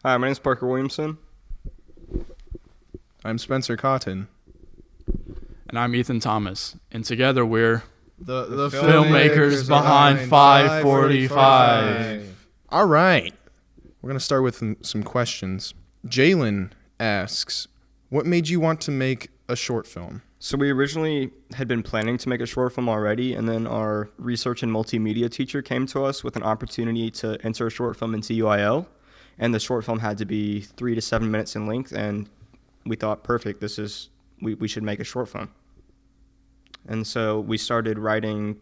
Hi, my name is Parker Williamson. I'm Spencer Cotton. And I'm Ethan Thomas. And together we're The filmmakers behind 545. All right. We're going to start with some questions. Jalen asks, what made you want to make a short film? So we originally had been planning to make a short film already, and then our research and multimedia teacher came to us with an opportunity to enter a short film into UIL, and the short film had to be 3 to 7 minutes in length, and we thought, perfect, we should make a short film. And so we started writing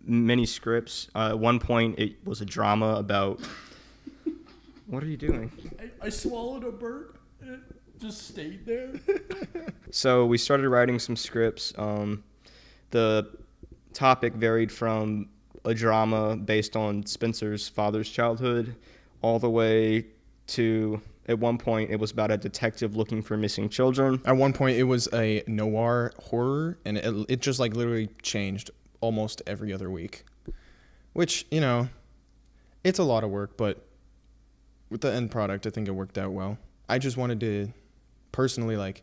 mini scripts. At one point, it was a drama about... What are you doing? I swallowed a burp and it just stayed there. So we started writing some scripts. The topic varied from a drama based on Spencer's father's childhood all the way to, at one point, it was about a detective looking for missing children. At one point, it was a noir horror, and it just like literally changed almost every other week. Which, you know, it's a lot of work, but with the end product, I think it worked out well. I just wanted to personally like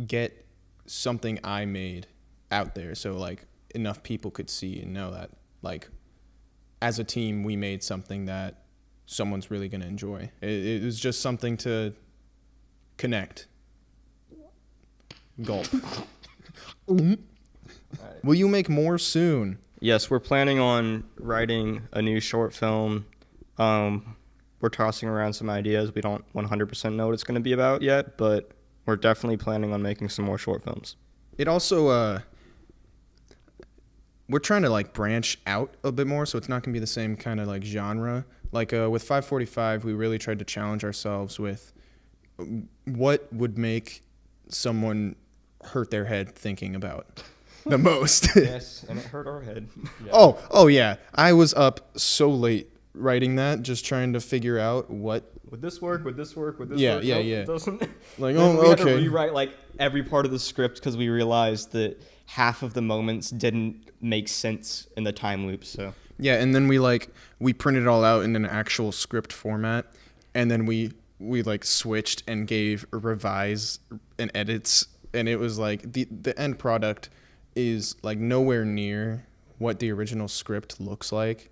get something I made out there so like enough people could see and know that like as a team we made something that someone's really going to enjoy. It was just something to connect. Gulp. Will you make more soon? Yes, we're planning on writing a new short film. We're tossing around some ideas. We don't 100% know what it's going to be about yet, but we're definitely planning on making some more short films. It also, we're trying to like branch out a bit more, so it's not going to be the same kind of like genre. Like with 545, we really tried to challenge ourselves with what would make someone hurt their head thinking about the most. Yes, and it hurt our head. Yeah. Oh yeah. I was up so late writing that, just trying to figure out what. Would this work? Would this work? Would this Yeah, work? yeah, Nope, yeah. It doesn't. Like, Then oh, we had to okay. rewrite like every part of the script because we realized that half of the moments didn't make sense in the time loop. So Yeah, and then we printed it all out in an actual script format, and then we like switched and gave a revise and edits, and it was like the end product is like nowhere near what the original script looks like.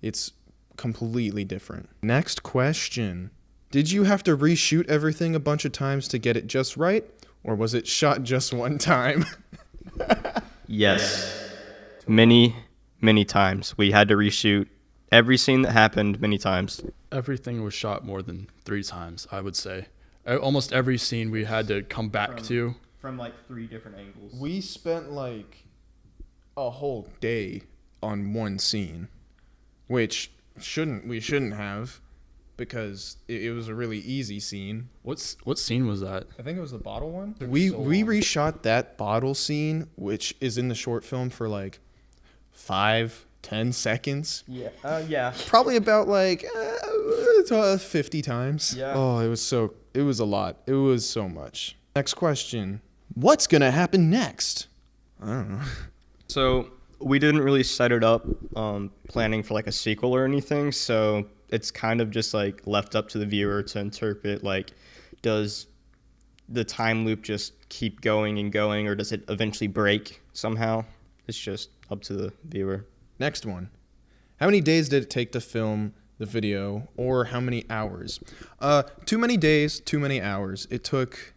It's completely different. Next question. Did you have to reshoot everything a bunch of times to get it just right, or was it shot just one time? yes, many times we had to reshoot every scene that happened many times. Everything was shot more than 3 times, I would say. Almost every scene we had to come back to. From like 3 different angles. We spent like a whole day on one scene, which we shouldn't have, because it was a really easy scene. What scene was that? I think it was the bottle one. Took We so we long. reshot that bottle scene, which is in the short film, for like 5-10 seconds. Yeah. Probably about like 50 times. Yeah. Oh, it was a lot. It was so much. Next question. What's going to happen next? I don't know. So we didn't really set it up planning for like a sequel or anything, so it's kind of just like left up to the viewer to interpret, like, does the time loop just keep going and going, or does it eventually break somehow? It's just up to the viewer. Next one. How many days did it take to film the video, or how many hours? Too many days, too many hours. It took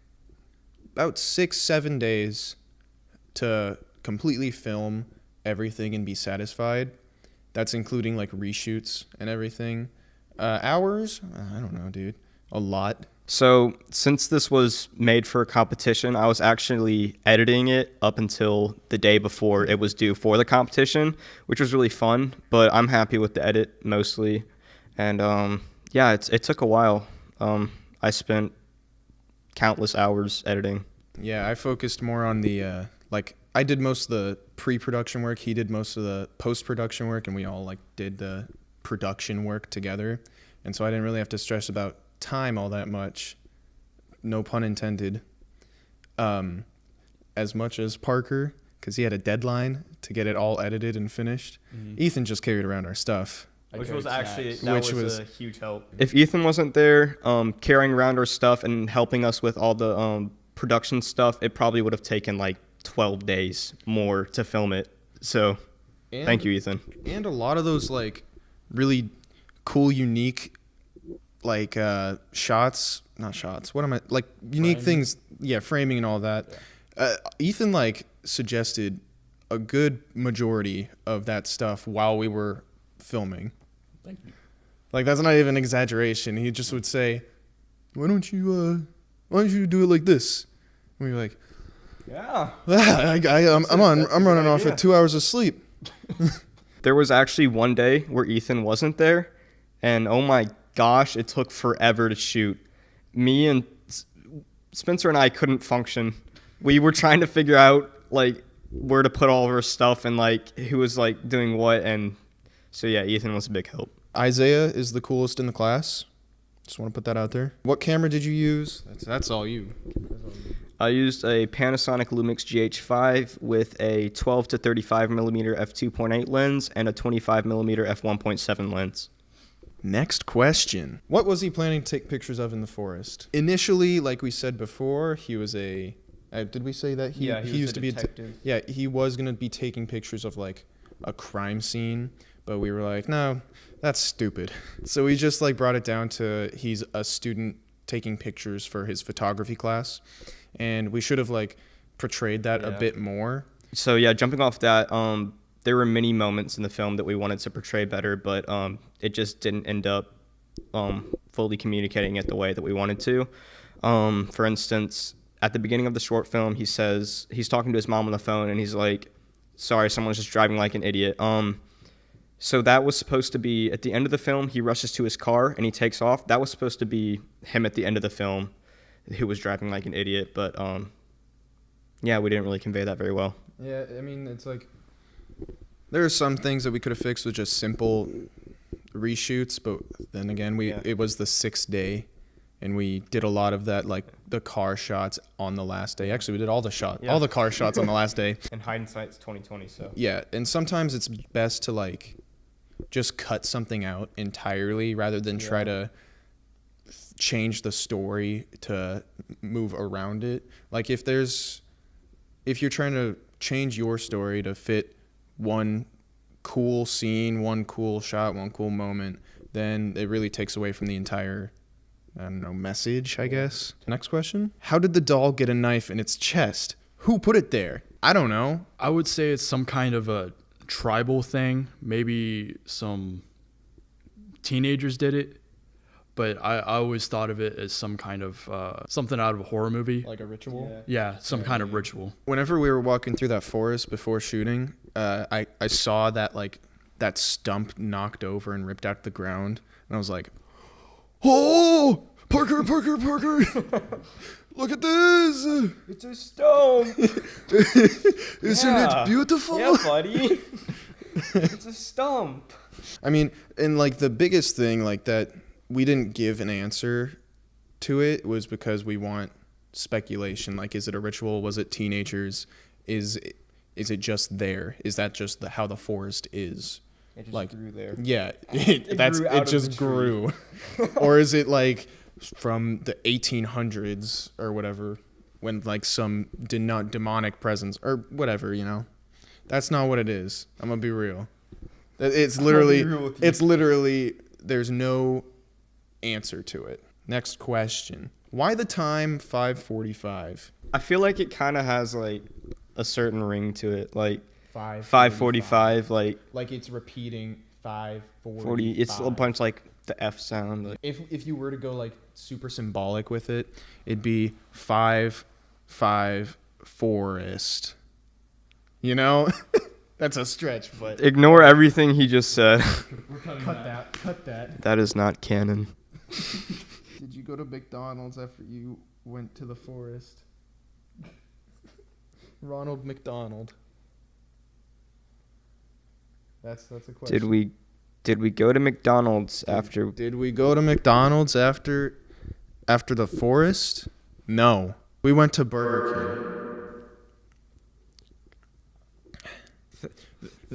about 6-7 days to completely film everything and be satisfied. That's including like reshoots and everything. Hours? I don't know, dude. A lot. So since this was made for a competition, I was actually editing it up until the day before it was due for the competition, which was really fun, but I'm happy with the edit mostly. And yeah, it took a while. I spent countless hours editing. Yeah, I focused more on the I did most of the pre-production work. He did most of the post-production work, and we all like did the production work together. And so I didn't really have to stress about time all that much. No pun intended. As much as Parker, because he had a deadline to get it all edited and finished. Mm-hmm. Ethan just carried around our stuff. Which was actually a huge help. If Ethan wasn't there, carrying around our stuff and helping us with all the production stuff, it probably would have taken like 12 days more to film it. So, thank you, Ethan. And a lot of those like really cool, unique like shots, not shots. What am I like? Unique things, yeah, framing and all that. Yeah. Ethan like suggested a good majority of that stuff while we were filming. Thank you. Like that's not even an exaggeration. He just would say, "Why don't you do it like this?" And we were like, "Yeah, I'm running off at 2 hours of sleep." There was actually one day where Ethan wasn't there, and oh my gosh, it took forever to shoot. Me and Spencer and I couldn't function. We were trying to figure out like where to put all of our stuff and like who was like doing what, and so yeah, Ethan was a big help. Isaiah is the coolest in the class. Just want to put that out there. What camera did you use? That's all you. I used a Panasonic Lumix GH5 with a 12 to 35 millimeter f2.8 lens and a 25 millimeter f1.7 lens. Next question. What was he planning to take pictures of in the forest? Initially, like we said before, he was a... did we say that? He used to be a detective. he was going to be taking pictures of like a crime scene, but we were like, no, that's stupid. So we just like brought it down to he's a student taking pictures for his photography class, and we should have like portrayed that a bit more. So yeah, jumping off that, there were many moments in the film that we wanted to portray better, but it just didn't end up fully communicating it the way that we wanted to. For instance, at the beginning of the short film, he says he's talking to his mom on the phone, and he's like, "Sorry, someone's just driving like an idiot." So that was supposed to be at the end of the film. He rushes to his car and he takes off. That was supposed to be him at the end of the film, who was driving like an idiot. But yeah, we didn't really convey that very well. Yeah, I mean, it's like there are some things that we could have fixed with just simple reshoots, but then again, it was the 6th day, and we did a lot of that, like the car shots on the last day. Actually, we did all the car shots on the last day. And hindsight's 2020, so. Yeah, and sometimes it's best to like just cut something out entirely rather than try to change the story to move around it. Like if you're trying to change your story to fit one cool scene, one cool shot, one cool moment, then it really takes away from the entire, I don't know, message, I guess. Next question. How did the doll get a knife in its chest? Who put it there? I don't know. I would say it's some kind of a tribal thing. Maybe some teenagers did it, but I always thought of it as some kind of something out of a horror movie. Like a ritual? Yeah, some kind of ritual. Whenever we were walking through that forest before shooting, I saw that stump knocked over and ripped out the ground, and I was like, "Oh, Parker! Look at this! It's a stone! Isn't it beautiful?" Yeah, buddy. It's a stump. I mean, and like the biggest thing like that we didn't give an answer to it was because we want speculation. Like, is it a ritual? Was it teenagers? Is it just there? Is that just how the forest is? It just grew there. Yeah, it just grew. Or is it like from the 1800s or whatever, when like some demonic presence or whatever, you know? That's not what it is. I'm gonna be real. It's literally there's no answer to it. Next question. Why the time 5:45? I feel like it kind of has like a certain ring to it, like 5:45, like it's repeating 5:40. It's a bunch like the F sound. Like. If you were to go like super symbolic with it, it'd be 5 forest. You know, that's a stretch, but ignore everything he just said. Cut that. That is not canon. Did you go to McDonald's after you went to the forest? Ronald McDonald. That's a question. Did we go to McDonald's after? Did we go to McDonald's after the forest? No. We went to Burger King.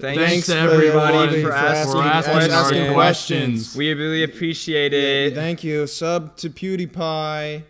Thanks to everybody everyone for asking asking questions. questions. We really appreciate it. Thank you. Sub to PewDiePie.